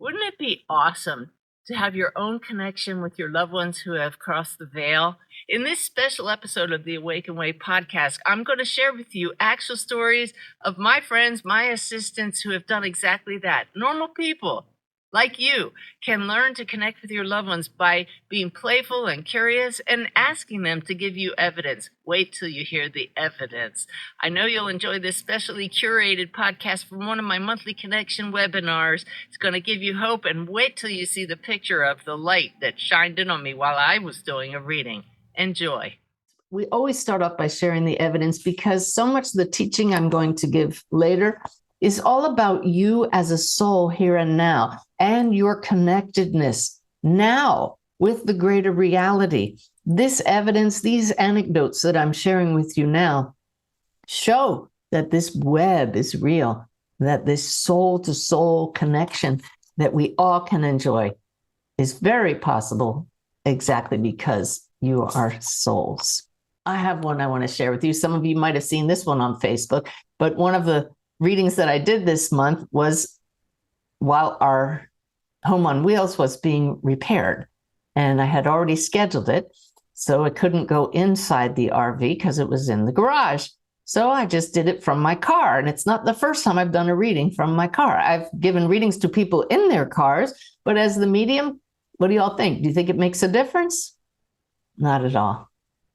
Wouldn't it be awesome to have your own connection with your loved ones who have crossed the veil? In this special episode of the Awaken Way podcast, I'm going to share with you actual stories of my friends, my assistants who have done exactly that. Normal people like you can learn to connect with your loved ones by being playful and curious and asking them to give you evidence. Wait till you hear the evidence. I know you'll enjoy this specially curated podcast from one of my monthly connection webinars. It's going to give you hope, and wait till you see the picture of the light that shined in on me while I was doing a reading. Enjoy. We always start off by sharing the evidence because so much of the teaching I'm going to give later is all about you as a soul here and now, and your connectedness now with the greater reality. This evidence, these anecdotes that I'm sharing with you now, show that this web is real, that this soul-to-soul connection that we all can enjoy is very possible exactly because you are souls. I have one I want to share with you. Some of you might have seen this one on Facebook, but one of the readings that I did this month was while our home on wheels was being repaired, and I had already scheduled it, so I couldn't go inside the RV because it was in the garage. So I just did it from my car, and it's not the first time I've done a reading from my car. I've given readings to people in their cars, but as the medium, what do y'all think? Do you think it makes a difference? Not at all.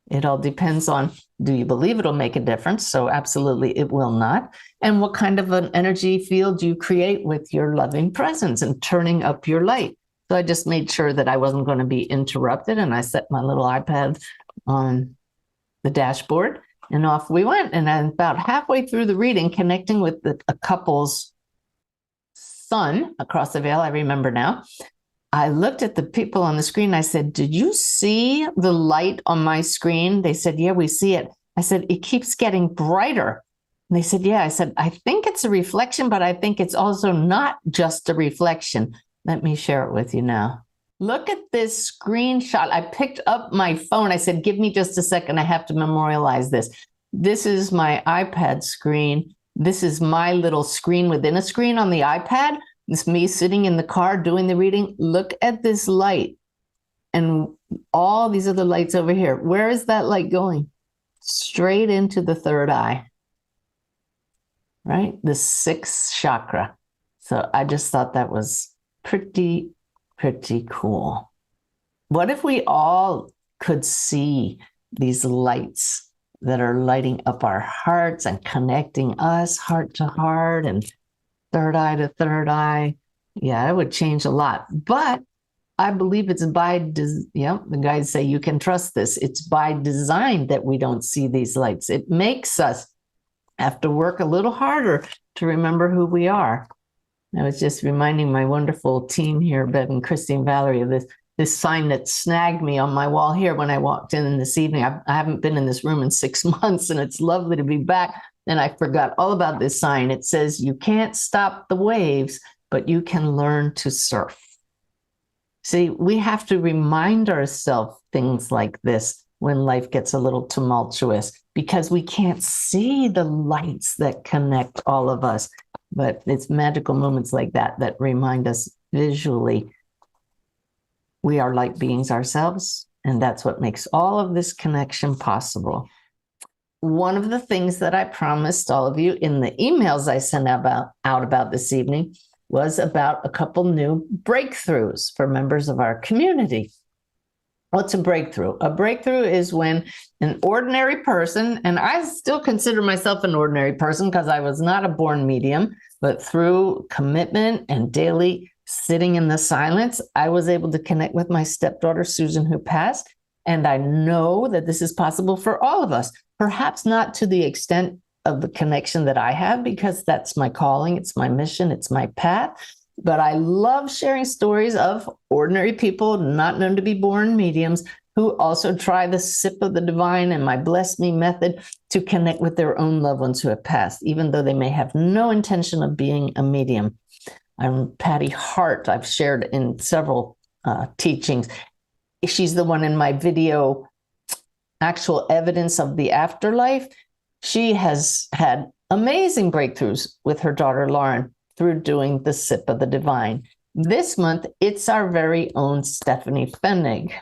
It all depends on, do you believe it'll make a difference? So absolutely it will not. And what kind of an energy field you create with your loving presence and turning up your light. So I just made sure that I wasn't going to be interrupted, and I set my little iPad on the dashboard, and off we went. And I'm about halfway through the reading, connecting with a couple's son across the veil, I remember now. I looked at the people on the screen. I said, did you see the light on my screen? They said, yeah, we see it. I said, it keeps getting brighter. And they said, yeah. I said, I think it's a reflection, but I think it's also not just a reflection. Let me share it with you now. Look at this screenshot. I picked up my phone. I said, give me just a second. I have to memorialize this. This is my iPad screen. This is my little screen within a screen on the iPad. It's me sitting in the car doing the reading. Look at this light and all these other lights over here. Where is that light going? Straight into the third eye, right? The sixth chakra. So I just thought that was pretty cool. What if we all could see these lights that are lighting up our hearts and connecting us heart to heart and third eye to third eye? Yeah, it would change a lot. But I believe it's by, the guys say you can trust this. It's by design that we don't see these lights. It makes us have to work a little harder to remember who we are. I was just reminding my wonderful team here, Bev and Christy and Valerie, of this sign that snagged me on my wall here when I walked in this evening. I haven't been in this room in 6 months, and it's lovely to be back. And I forgot all about this sign. It says, you can't stop the waves, but you can learn to surf. See, we have to remind ourselves things like this when life gets a little tumultuous, because we can't see the lights that connect all of us. But it's magical moments like that that remind us visually we are light beings ourselves, and that's what makes all of this connection possible. One of the things that I promised all of you in the emails I sent out about this evening was about a couple new breakthroughs for members of our community. What's a breakthrough? A breakthrough is when an ordinary person, and I still consider myself an ordinary person because I was not a born medium, but through commitment and daily sitting in the silence, I was able to connect with my stepdaughter, Susan, who passed. And I know that this is possible for all of us, perhaps not to the extent of the connection that I have, because that's my calling, it's my mission, it's my path. But I love sharing stories of ordinary people, not known to be born mediums, who also try the sip of the divine and my Bless Me method to connect with their own loved ones who have passed, even though they may have no intention of being a medium. I'm Patty Hart. I've shared in several teachings. She's the one in my video, Actual Evidence of the Afterlife. She has had amazing breakthroughs with her daughter, Lauren, through doing the sip of the divine. This month, it's our very own Stephanie Pfennig,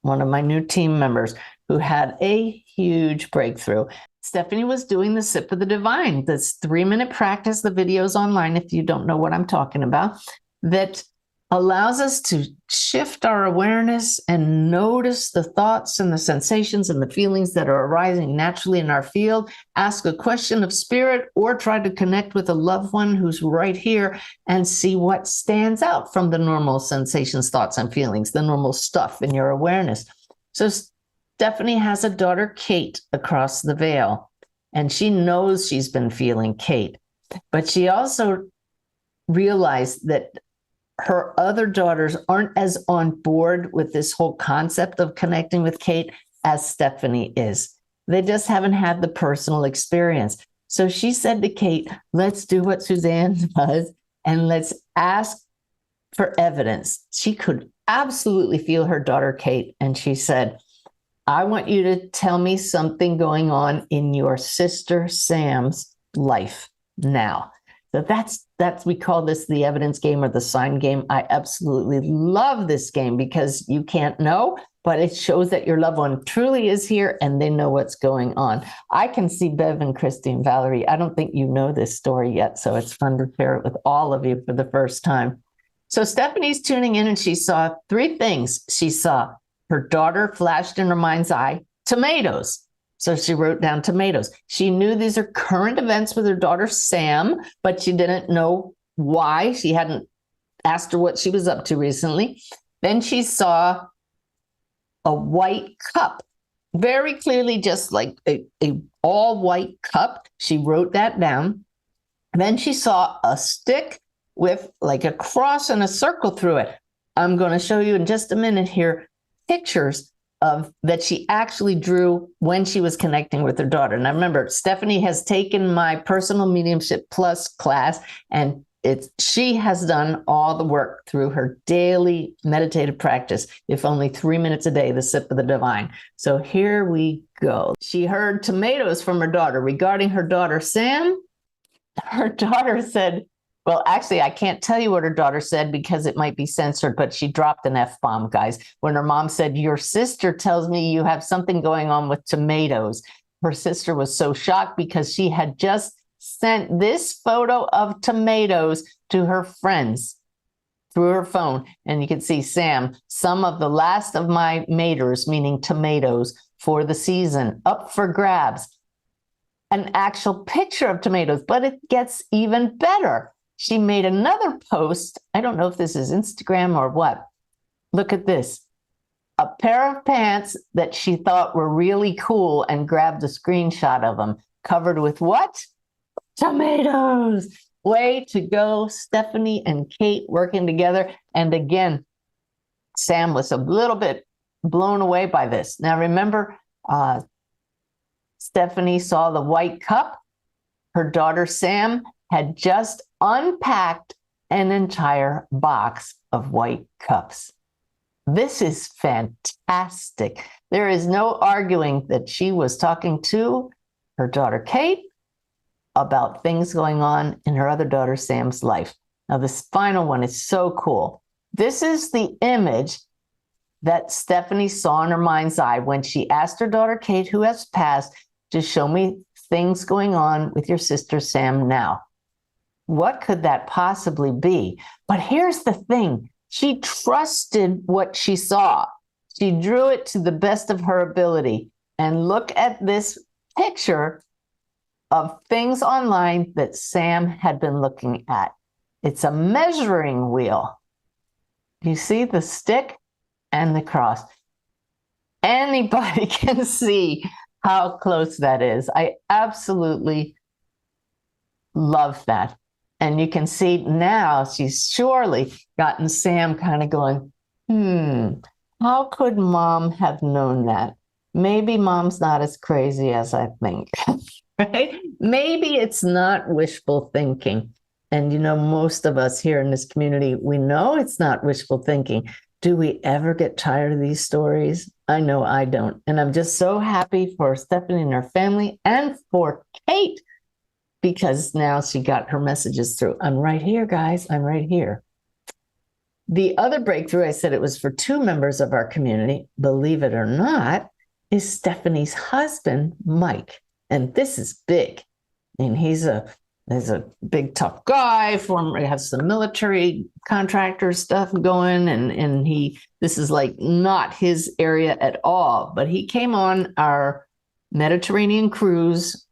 one of my new team members who had a huge breakthrough. Stephanie was doing the Sip of the Divine, this 3-minute practice. The video's online if you don't know what I'm talking about, that allows us to shift our awareness and notice the thoughts and the sensations and the feelings that are arising naturally in our field, ask a question of spirit, or try to connect with a loved one who's right here and see what stands out from the normal sensations, thoughts, and feelings, the normal stuff in your awareness. So Stephanie has a daughter, Kate, across the veil, and she knows she's been feeling Kate, but she also realized that her other daughters aren't as on board with this whole concept of connecting with Kate as Stephanie is. They just haven't had the personal experience. So she said to Kate, let's do what Suzanne does and let's ask for evidence. She could absolutely feel her daughter, Kate, and she said, I want you to tell me something going on in your sister Sam's life now. So that's we call this the evidence game or the sign game. I absolutely love this game because you can't know, but it shows that your loved one truly is here and they know what's going on. I can see Bev and Christy and Valerie. I don't think you know this story yet, so it's fun to share it with all of you for the first time. So Stephanie's tuning in and she saw 3 things. She saw her daughter flashed in her mind's eye, tomatoes. So she wrote down tomatoes. She knew these are current events with her daughter, Sam, but she didn't know why. She hadn't asked her what she was up to recently. Then she saw a white cup, very clearly just like a all white cup. She wrote that down. Then she saw a stick with like a cross and a circle through it. I'm going to show you in just a minute here pictures of that she actually drew when she was connecting with her daughter. And I remember Stephanie has taken my Personal Mediumship Plus class, and she has done all the work through her daily meditative practice, if only 3 minutes a day, the Sip of the Divine. So here we go. She heard tomatoes from her daughter. Regarding her daughter, Sam, her daughter said, well, actually, I can't tell you what her daughter said because it might be censored, but she dropped an F-bomb, guys. When her mom said, your sister tells me you have something going on with tomatoes. Her sister was so shocked because she had just sent this photo of tomatoes to her friends through her phone. And you can see, Sam, some of the last of my maters, meaning tomatoes, for the season, up for grabs. An actual picture of tomatoes, but it gets even better. She made another post. I don't know if this is Instagram or what. Look at this. A pair of pants that she thought were really cool and grabbed a screenshot of them. Covered with what? Tomatoes. Way to go, Stephanie and Kate working together. And again, Sam was a little bit blown away by this. Now remember, Stephanie saw the white cup. Her daughter, Sam, had just unpacked an entire box of white cups. This is fantastic. There is no arguing that she was talking to her daughter, Kate, about things going on in her other daughter, Sam's life. Now, this final one is so cool. This is the image that Stephanie saw in her mind's eye when she asked her daughter, Kate, who has passed, to show me things going on with your sister, Sam, now. What could that possibly be? But here's the thing. She trusted what she saw. She drew it to the best of her ability. And look at this picture of things online that Sam had been looking at. It's a measuring wheel. You see the stick and the cross. Anybody can see how close that is. I absolutely love that. And you can see now she's surely gotten Sam kind of going, how could mom have known that? Maybe mom's not as crazy as I think, right? Maybe it's not wishful thinking. And, you know, most of us here in this community, we know it's not wishful thinking. Do we ever get tired of these stories? I know I don't. And I'm just so happy for Stephanie and her family and for Kate, because now she got her messages through. I'm right here, guys. I'm right here. The other breakthrough, I said it was for two members of our community, believe it or not, is Stephanie's husband, Mike. And this is big. And he's a big tough guy, has some military contractor stuff going, and this is like not his area at all. But he came on our Mediterranean cruise.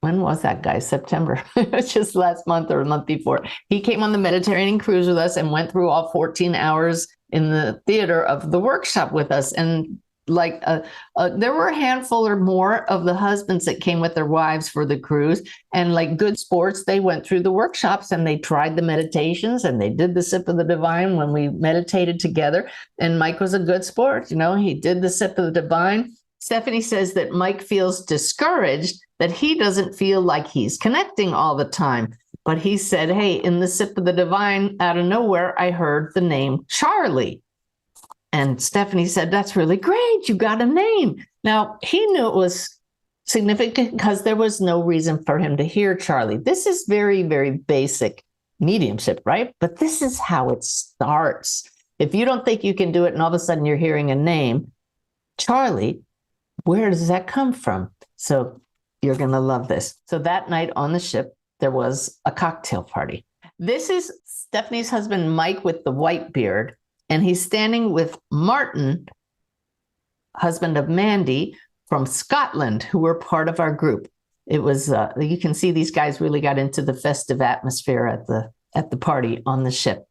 When was that, guys? September. It was just last month or a month before. He came on the Mediterranean cruise with us and went through all 14 hours in the theater of the workshop with us. And there were a handful or more of the husbands that came with their wives for the cruise. And like good sports, they went through the workshops and they tried the meditations and they did the sip of the divine when we meditated together. And Mike was a good sport. He did the sip of the divine. Stephanie says that Mike feels discouraged, that he doesn't feel like he's connecting all the time. But he said, hey, in the sip of the divine, out of nowhere, I heard the name Charlie. And Stephanie said, that's really great. You got a name. Now, he knew it was significant because there was no reason for him to hear Charlie. This is very, very basic mediumship, right? But this is how it starts. If you don't think you can do it and all of a sudden you're hearing a name, Charlie, where does that come from? So you're going to love this. So that night on the ship, there was a cocktail party. This is Stephanie's husband, Mike, with the white beard. And he's standing with Martin, husband of Mandy, from Scotland, who were part of our group. It was, you can see these guys really got into the festive atmosphere at the party on the ship.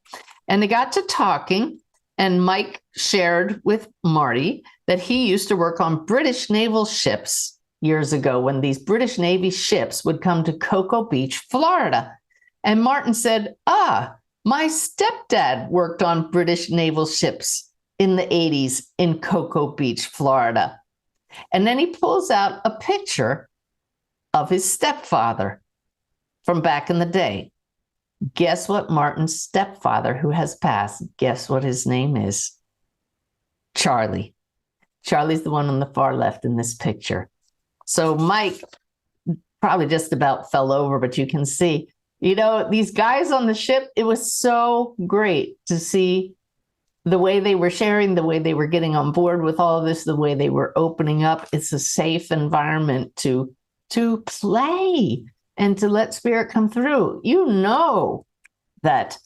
And they got to talking, and Mike shared with Marty that he used to work on British naval ships years ago when these British Navy ships would come to Cocoa Beach, Florida. And Martin said, my stepdad worked on British naval ships in the 80s in Cocoa Beach, Florida. And then he pulls out a picture of his stepfather from back in the day. Guess what Martin's stepfather, who has passed, guess what his name is? Charlie. Charlie's the one on the far left in this picture. So Mike probably just about fell over, but you can see, these guys on the ship, it was so great to see the way they were sharing, the way they were getting on board with all of this, the way they were opening up. It's a safe environment to play and to let spirit come through. That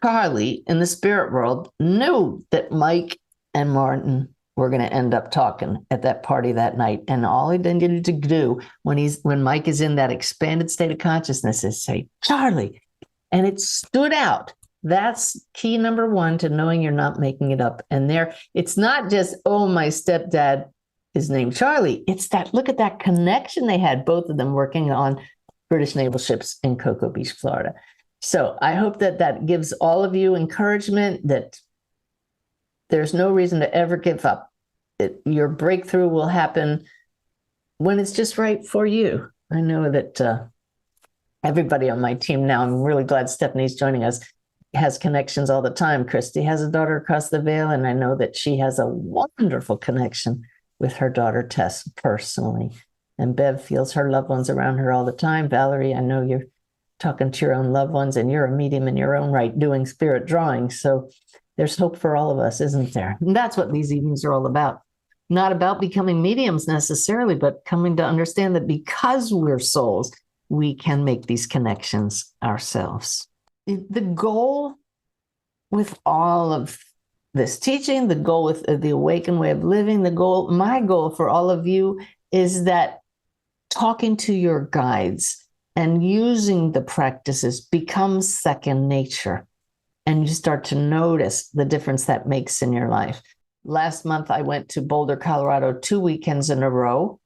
Charlie in the spirit world knew that Mike and Martin were going to end up talking at that party that night. And all he needed to do when Mike is in that expanded state of consciousness is say, Charlie. And it stood out. That's key number one to knowing you're not making it up. And it's not just, my stepdad is named Charlie. It's that, look at that connection they had, both of them working on British naval ships in Cocoa Beach, Florida. So I hope that gives all of you encouragement that there's no reason to ever give up. Your breakthrough will happen when it's just right for you. I know that everybody on my team now, I'm really glad Stephanie's joining us, has connections all the time. Christy has a daughter across the veil, and I know that she has a wonderful connection with her daughter Tess personally. And Bev feels her loved ones around her all the time. Valerie, I know you're talking to your own loved ones, and you're a medium in your own right doing spirit drawing. So there's hope for all of us, isn't there? And that's what these evenings are all about. Not about becoming mediums necessarily, but coming to understand that because we're souls, we can make these connections ourselves. The goal with all of this teaching, the goal with the awakened way of living, my goal for all of you is that talking to your guides and using the practices becomes second nature. And you start to notice the difference that makes in your life. Last month, I went to Boulder, Colorado, 2 weekends in a row.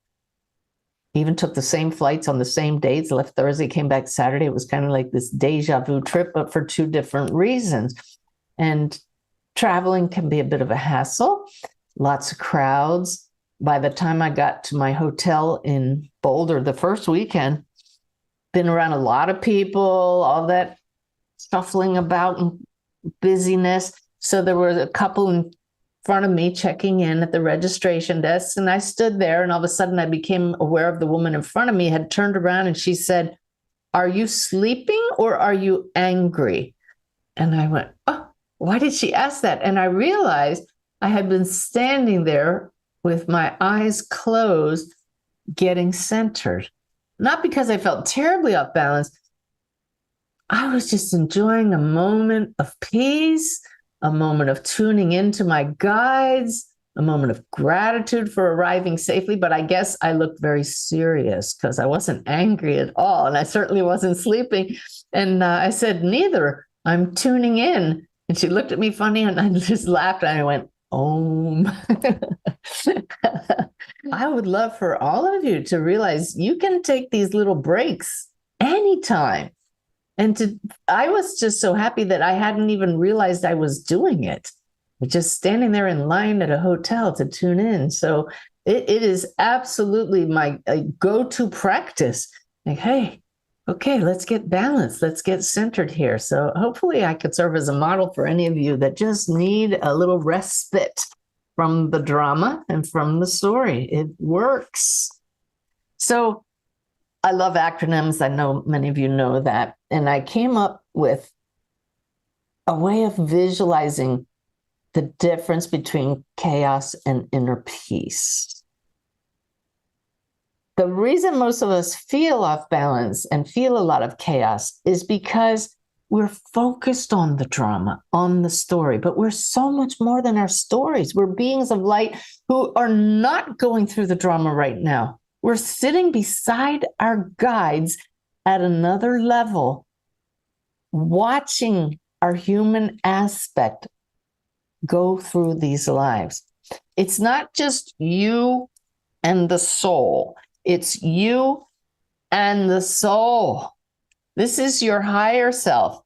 Even took the same flights on the same dates, left Thursday, came back Saturday. It was kind of like this deja vu trip, but for two different reasons. And traveling can be a bit of a hassle, lots of crowds. By the time I got to my hotel in Boulder the first weekend, been around a lot of people, all that shuffling about and busyness. So there were a couple in front of me checking in at the registration desk, and I stood there, and all of a sudden I became aware of the woman in front of me had turned around and she said, "Are you sleeping or are you angry?" And I went, "Oh, why did she ask that? And I realized I had been standing there with my eyes closed, getting centered. Not because I felt terribly off balance. I was just enjoying a moment of peace, a moment of tuning into my guides, a moment of gratitude for arriving safely. But I guess I looked very serious because I wasn't angry at all. And I certainly wasn't sleeping. And I said, neither. I'm tuning in. And she looked at me funny and I just laughed and I went, Om. I would love for all of you to realize you can take these little breaks anytime. And I was just so happy that I hadn't even realized I was doing it. Just standing there in line at a hotel to tune in. So it is absolutely my go-to practice. Like, hey, okay, let's get balanced. Let's get centered here. So hopefully I could serve as a model for any of you that just need a little respite from the drama and from the story. It works. So I love acronyms. I know many of you know that. And I came up with a way of visualizing the difference between chaos and inner peace. The reason most of us feel off balance and feel a lot of chaos is because we're focused on the drama, on the story, but we're so much more than our stories. We're beings of light who are not going through the drama right now. We're sitting beside our guides at another level, watching our human aspect go through these lives. It's not just you and the soul. It's you and the soul. This is your higher self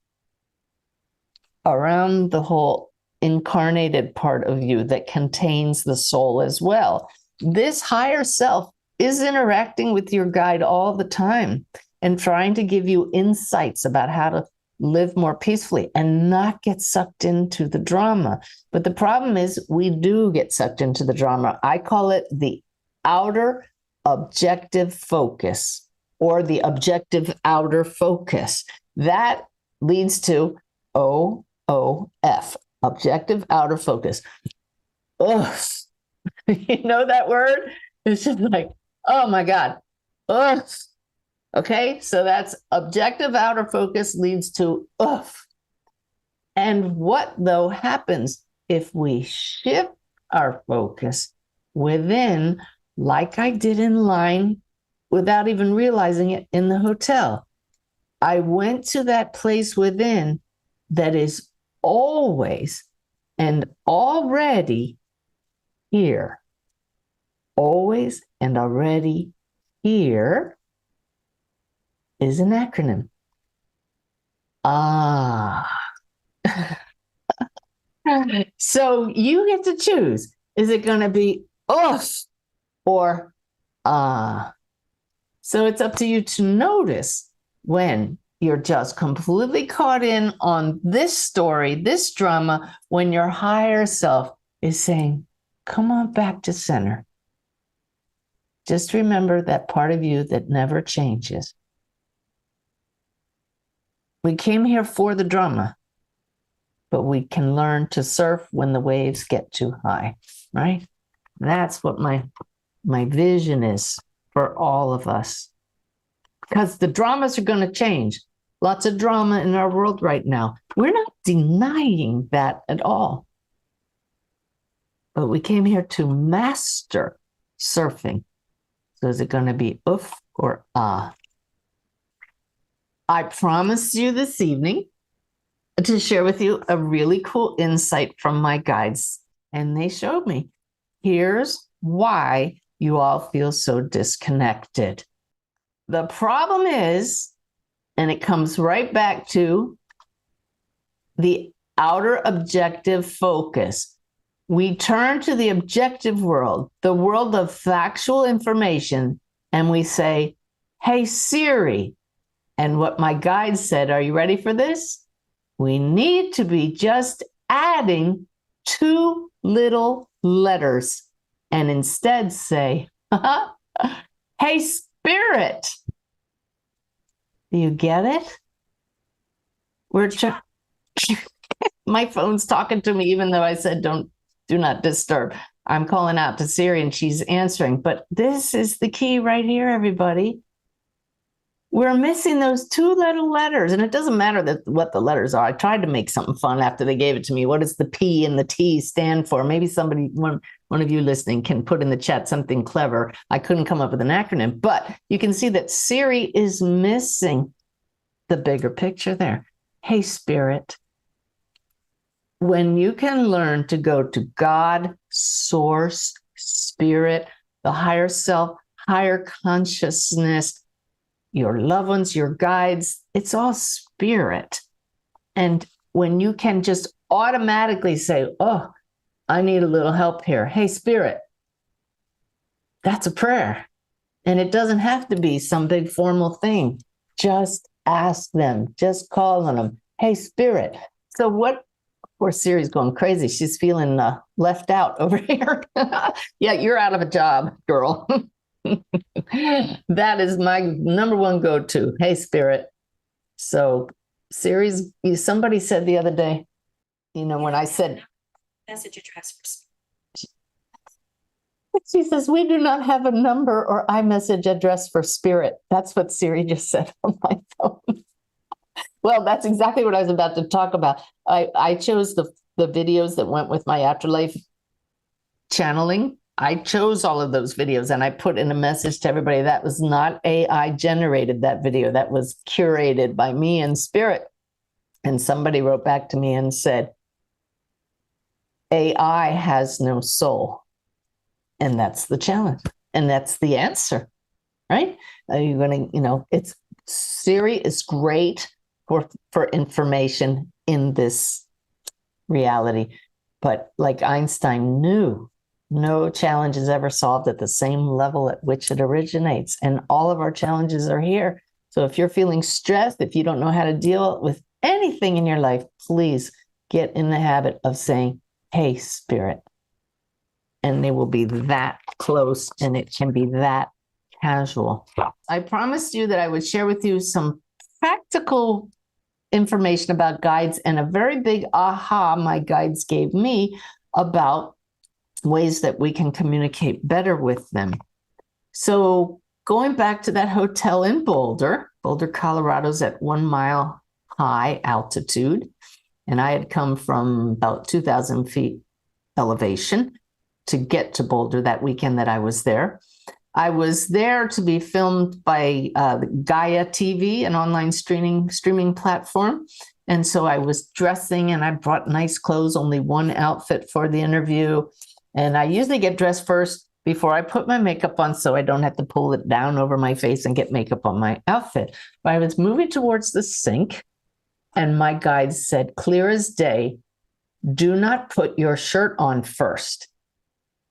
around the whole incarnated part of you that contains the soul as well. This higher self is interacting with your guide all the time and trying to give you insights about how to live more peacefully and not get sucked into the drama. But the problem is we do get sucked into the drama. I call it the outer objective focus or the objective outer focus. That leads to OOF, objective outer focus. Ugh. You know that word? It's just like, oh my God. Ugh. Okay, so that's objective outer focus leads to oof. And what though happens if we shift our focus within, like I did in line without even realizing it in the hotel? I went to that place within that is always and already here. Always and already here is an acronym. So you get to choose. Is it going to be oof or ah? So it's up to you to notice when you're just completely caught in on this story, this drama, when your higher self is saying, come on back to center. Just remember that part of you that never changes. We came here for the drama, but we can learn to surf when the waves get too high, right? That's what my vision is for all of us. Because the dramas are going to change. Lots of drama in our world right now. We're not denying that at all. But we came here to master surfing. So is it going to be oof or ah? I promised you this evening to share with you a really cool insight from my guides. And they showed me, here's why you all feel so disconnected. The problem is, and it comes right back to the outer objective focus. We turn to the objective world, the world of factual information, and we say, hey, Siri. And what my guide said, are you ready for this? We need to be just adding 2 little letters and instead say, hey, Spirit. Do you get it? My phone's talking to me, even though I said do not disturb. I'm calling out to Siri and she's answering. But this is the key right here, everybody. We're missing those two little letters, and it doesn't matter what the letters are. I tried to make something fun after they gave it to me. What does the P and the T stand for? Maybe somebody, one of you listening, can put in the chat something clever. I couldn't come up with an acronym, but you can see that Siri is missing the bigger picture there. Hey, Spirit, when you can learn to go to God, Source, Spirit, the higher self, higher consciousness, your loved ones, your guides, it's all spirit. And when you can just automatically say, oh, I need a little help here. Hey, Spirit, that's a prayer. And it doesn't have to be some big formal thing. Just ask them, just call on them. Hey, Spirit. So what? Poor Siri's going crazy. She's feeling left out over here. Yeah, you're out of a job, girl. That is my number one go-to. Hey, Spirit. So Siri's, somebody said the other day, when I said message address for she says, we do not have a number or iMessage address for Spirit. That's what Siri just said on my phone. Well, that's exactly what I was about to talk about. I chose the videos that went with my afterlife channeling. I chose all of those videos and I put in a message to everybody. That was not AI generated, that video. That was curated by me and Spirit. And somebody wrote back to me and said, AI has no soul. And that's the challenge. And that's the answer, right? Are you going to, it's Siri is great for information in this reality. But like Einstein knew, no challenge is ever solved at the same level at which it originates. And all of our challenges are here. So if you're feeling stressed, if you don't know how to deal with anything in your life, please get in the habit of saying, hey, Spirit. And they will be that close and it can be that casual. I promised you that I would share with you some practical information about guides and a very big aha my guides gave me about ways that we can communicate better with them. So going back to that hotel in Boulder, Colorado's at 1 mile high altitude. And I had come from about 2,000 feet elevation to get to Boulder that weekend that I was there. I was there to be filmed by Gaia TV, an online streaming platform. And so I was dressing and I brought nice clothes, only one outfit for the interview. And I usually get dressed first before I put my makeup on so I don't have to pull it down over my face and get makeup on my outfit. But I was moving towards the sink and my guide said, clear as day, do not put your shirt on first.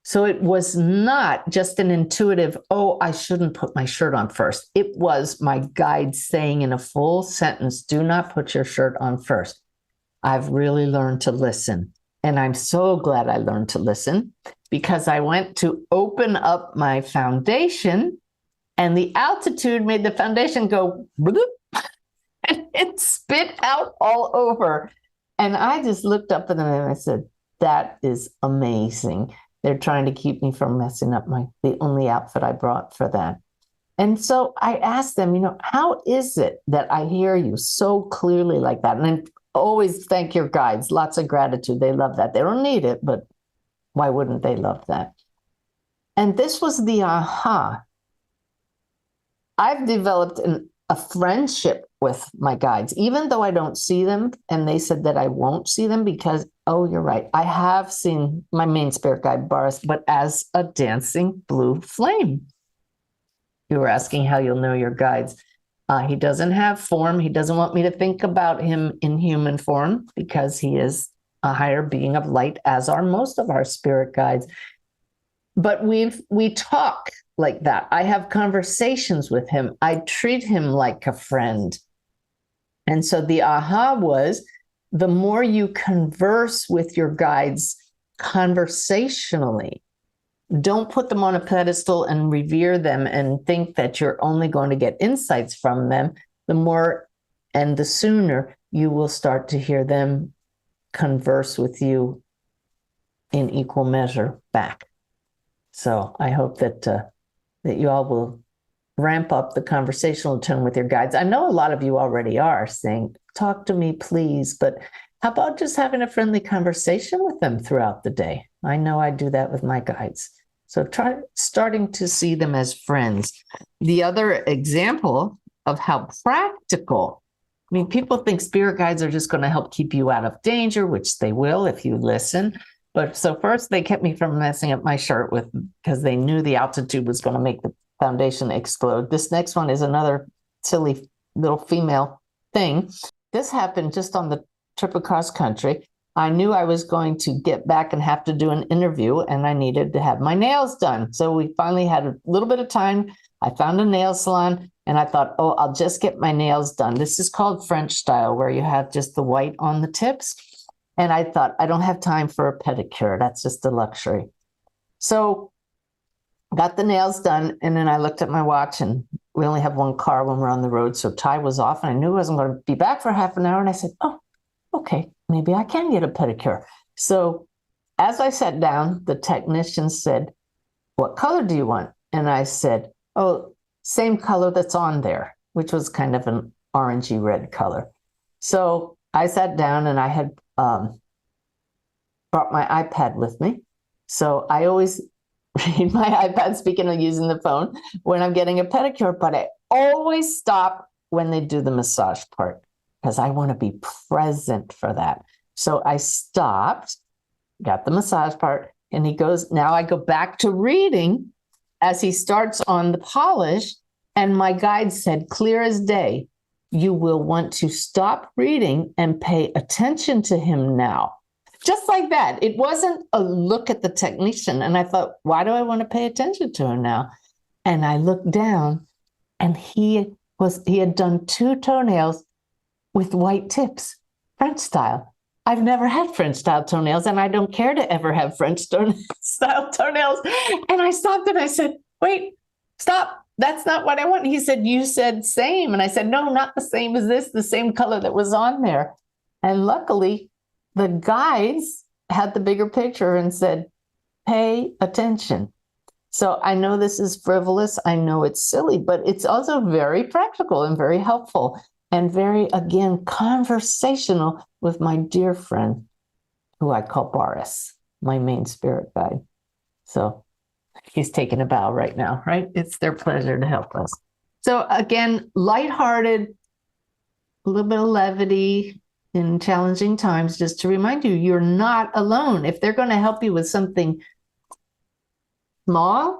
So it was not just an intuitive, oh, I shouldn't put my shirt on first. It was my guide saying in a full sentence, do not put your shirt on first. I've really learned to listen. And I'm so glad I learned to listen because I went to open up my foundation and the altitude made the foundation go bloop, and it spit out all over. And I just looked up at them and I said, that is amazing. They're trying to keep me from messing up the only outfit I brought for that. And so I asked them, how is it that I hear you so clearly like that? And I always thank your guides, lots of gratitude. They love that. They don't need it, but why wouldn't they love that? And this was the aha. I've developed a friendship with my guides, even though I don't see them. And they said that I won't see them because, oh, you're right. I have seen my main spirit guide, Boris, but as a dancing blue flame. You were asking how you'll know your guides. He doesn't have form. He doesn't want me to think about him in human form because he is a higher being of light, as are most of our spirit guides. But we talk like that. I have conversations with him. I treat him like a friend. And so the aha was, the more you converse with your guides conversationally, don't put them on a pedestal and revere them and think that you're only going to get insights from them. The more and the sooner you will start to hear them converse with you in equal measure back. So I hope that that you all will ramp up the conversational tone with your guides. I know a lot of you already are saying, talk to me, please, but how about just having a friendly conversation with them throughout the day? I know I do that with my guides. So try starting to see them as friends. The other example of how practical, I mean, people think spirit guides are just going to help keep you out of danger, which they will if you listen. But so first they kept me from messing up my shirt with, because they knew the altitude was going to make the foundation explode. This next one is another silly little female thing. This happened just on the trip across country. I knew I was going to get back and have to do an interview, and I needed to have my nails done. So we finally had a little bit of time. I found a nail salon, and I thought, oh, I'll just get my nails done. This is called French style, where you have just the white on the tips. And I thought, I don't have time for a pedicure. That's just a luxury. So got the nails done, and then I looked at my watch, and we only have one car when we're on the road, so time was off, and I knew I wasn't going to be back for half an hour, and I said, oh, okay, maybe I can get a pedicure. So as I sat down, the technician said, what color do you want? And I said, oh, same color that's on there, which was kind of an orangey red color. So I sat down, and I had brought my iPad with me. So I always read my iPad, speaking of using the phone, when I'm getting a pedicure, but I always stop when they do the massage part because I want to be present for that. So I stopped, got the massage part, and he goes, now I go back to reading as he starts on the polish, and my guide said, clear as day, you will want to stop reading and pay attention to him now. Just like that. It wasn't a look at the technician. And I thought, why do I want to pay attention to him now? And I looked down, and he had done 2 toenails with white tips, French style. I've never had French style toenails, and I don't care to ever have French style toenails. And I stopped and I said, wait, stop. That's not what I want. He said, you said same. And I said, no, not the same as this, the same color that was on there. And luckily, the guides had the bigger picture and said, pay attention. So I know this is frivolous. I know it's silly, but it's also very practical and very helpful and very, again, conversational with my dear friend, who I call Boris, my main spirit guide. So he's taking a bow right now, right? It's their pleasure to help us. So again, lighthearted, a little bit of levity in challenging times, just to remind you, you're not alone. If they're going to help you with something small,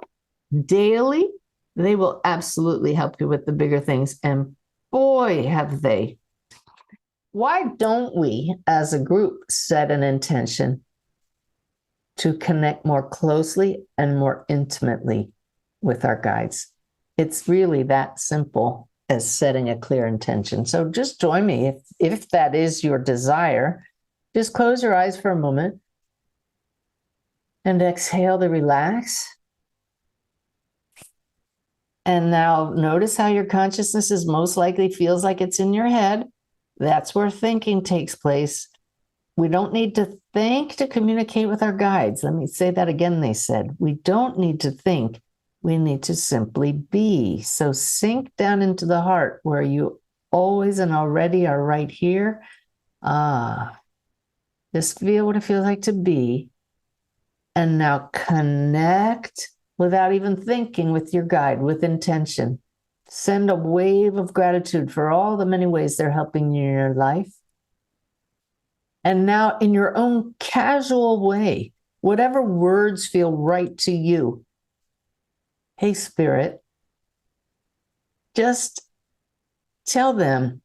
daily, they will absolutely help you with the bigger things. And boy, have they. Why don't we, as a group, set an intention to connect more closely and more intimately with our guides? It's really that simple as setting a clear intention. So just join me if that is your desire. Just close your eyes for a moment and exhale to relax. And now notice how your consciousness is most likely feels like it's in your head. That's where thinking takes place. We don't need to think to communicate with our guides. Let me say that again, they said. We don't need to think. We need to simply be. So sink down into the heart where you always and already are right here. Just feel what it feels like to be. And now connect without even thinking with your guide, with intention. Send a wave of gratitude for all the many ways they're helping you in your life. And now in your own casual way, whatever words feel right to you, hey, Spirit, just tell them,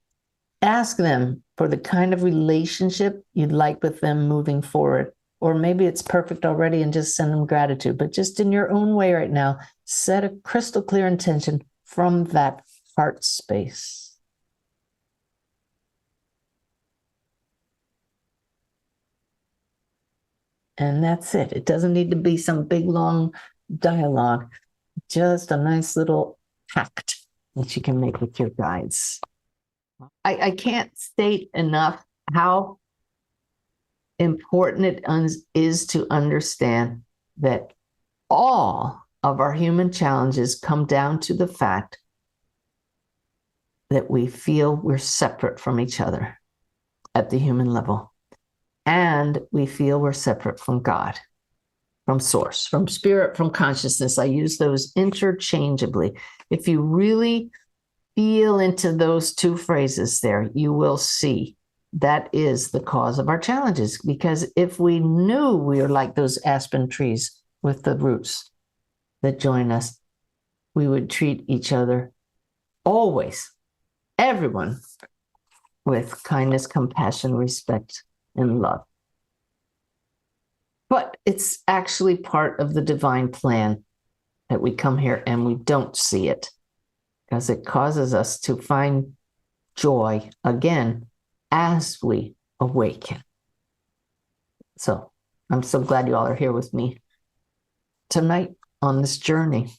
ask them for the kind of relationship you'd like with them moving forward. Or maybe it's perfect already and just send them gratitude. But just in your own way right now, set a crystal clear intention from that heart space. And that's it. It doesn't need to be some big, long dialogue. Just a nice little pact that you can make with your guides. I can't state enough how important it is to understand that all of our human challenges come down to the fact that we feel we're separate from each other at the human level. And we feel we're separate from God, from source, from spirit, from consciousness. I use those interchangeably. If you really feel into those two phrases there, you will see that is the cause of our challenges. Because if we knew we were like those aspen trees with the roots that join us, we would treat each other always, everyone, with kindness, compassion, respect, and love. But it's actually part of the divine plan that we come here and we don't see it, because it causes us to find joy again as we awaken. So I'm so glad you all are here with me tonight on this journey.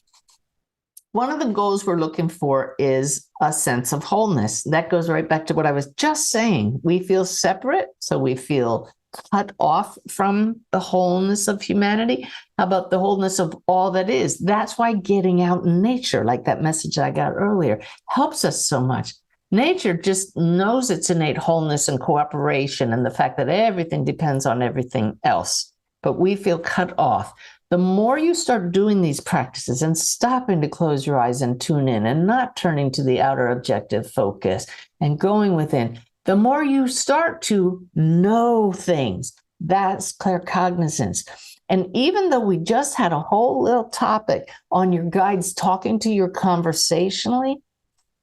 One of the goals we're looking for is a sense of wholeness. That goes right back to what I was just saying. We feel separate, so we feel cut off from the wholeness of humanity. How about the wholeness of all that is? That's why getting out in nature, like that message I got earlier, helps us so much. Nature just knows its innate wholeness and cooperation and the fact that everything depends on everything else, but we feel cut off. The more you start doing these practices and stopping to close your eyes and tune in and not turning to the outer objective focus and going within, the more you start to know things. That's claircognizance. And even though we just had a whole little topic on your guides talking to you conversationally,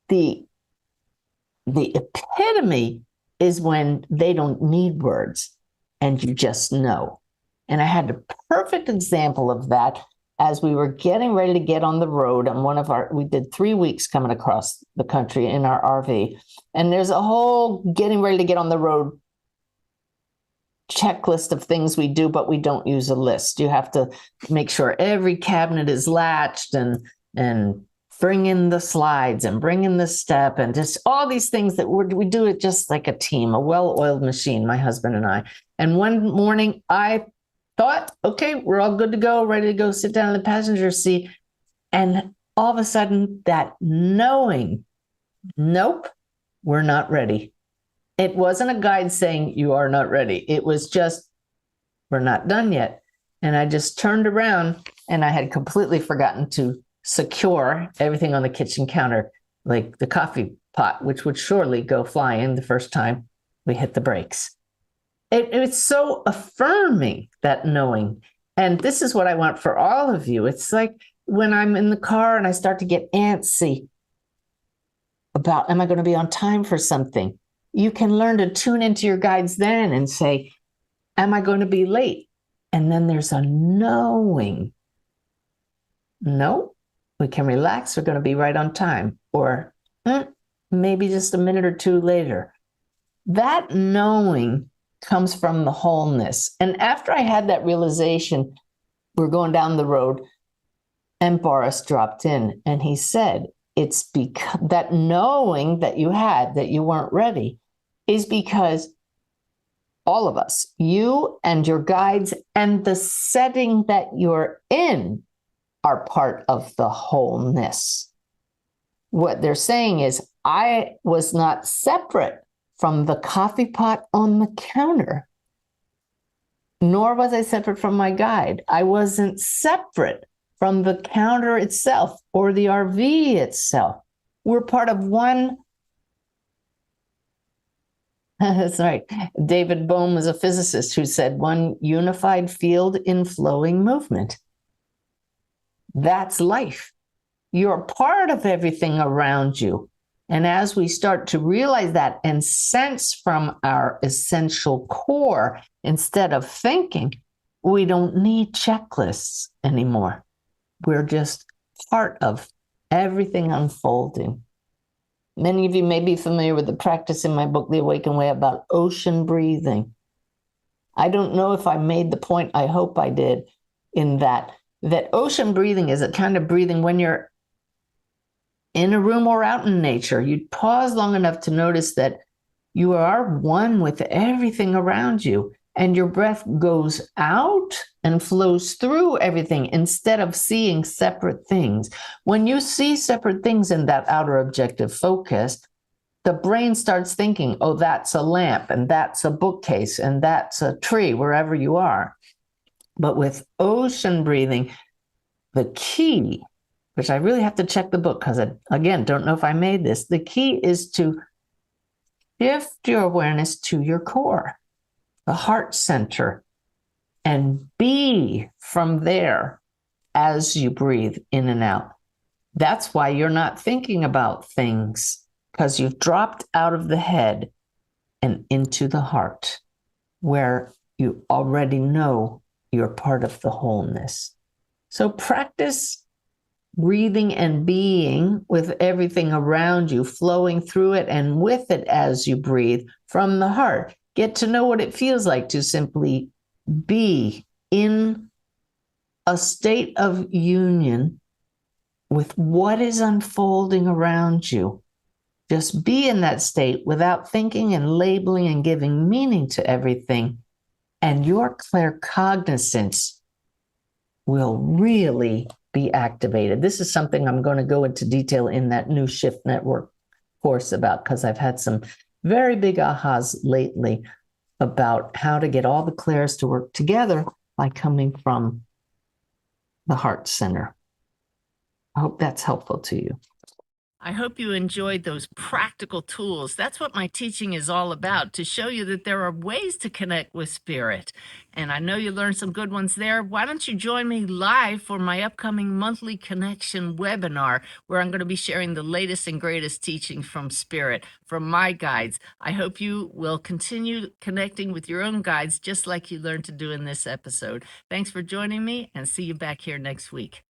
the epitome is when they don't need words and you just know. And I had a perfect example of that as we were getting ready to get on the road on we did 3 weeks coming across the country in our RV. And there's a whole getting ready to get on the road checklist of things we do, but we don't use a list. You have to make sure every cabinet is latched and bring in the slides and bring in the step and just all these things that we do it just like a team, a well-oiled machine, my husband and I. And one morning I thought, okay, we're all good to go, ready to go sit down in the passenger seat. And all of a sudden that knowing, nope, we're not ready. It wasn't a guide saying you are not ready. It was just, we're not done yet. And I just turned around and I had completely forgotten to secure everything on the kitchen counter, like the coffee pot, which would surely go flying the first time we hit the brakes. It's so affirming, that knowing. And this is what I want for all of you. It's like when I'm in the car and I start to get antsy about, am I going to be on time for something? You can learn to tune into your guides then and say, am I going to be late? And then there's a knowing. No, we can relax. We're going to be right on time. Or maybe just a minute or two later. That knowing comes from the wholeness. And after I had that realization, we're going down the road and Boris dropped in and he said, it's because that knowing that you had that you weren't ready is because all of us, you and your guides and the setting that you're in are part of the wholeness. What they're saying is, I was not separate from the coffee pot on the counter, nor was I separate from my guide. I wasn't separate from the counter itself or the RV itself. We're part of one. That's right. David Bohm was a physicist who said one unified field in flowing movement. That's life. You're part of everything around you. And as we start to realize that and sense from our essential core, instead of thinking, we don't need checklists anymore. We're just part of everything unfolding. Many of you may be familiar with the practice in my book, The Awakened Way, about ocean breathing. I don't know if I made the point, I hope I did, in that ocean breathing is a kind of breathing when you're in a room or out in nature. You pause long enough to notice that you are one with everything around you. and your breath goes out and flows through everything instead of seeing separate things. When you see separate things in that outer objective focus, the brain starts thinking, oh, that's a lamp, and that's a bookcase, and that's a tree, wherever you are. But with ocean breathing, the key, which I really have to check the book because I, again, don't know if I made this, the key is to shift your awareness to your core, the heart center, and be from there as you breathe in and out. That's why you're not thinking about things, because you've dropped out of the head and into the heart, where you already know you're part of the wholeness. So practice breathing and being with everything around you, flowing through it and with it as you breathe from the heart. Get to know what it feels like to simply be in a state of union with what is unfolding around you. Just be in that state without thinking and labeling and giving meaning to everything. And your claircognizance will really be activated. This is something I'm going to go into detail in that new Shift Network course about, because I've had some very big ahas lately about how to get all the clairs to work together by coming from the heart center. I hope that's helpful to you. I hope you enjoyed those practical tools. That's what my teaching is all about, to show you that there are ways to connect with spirit. And I know you learned some good ones there. Why don't you join me live for my upcoming monthly connection webinar, where I'm going to be sharing the latest and greatest teaching from spirit, from my guides. I hope you will continue connecting with your own guides, just like you learned to do in this episode. Thanks for joining me, and see you back here next week.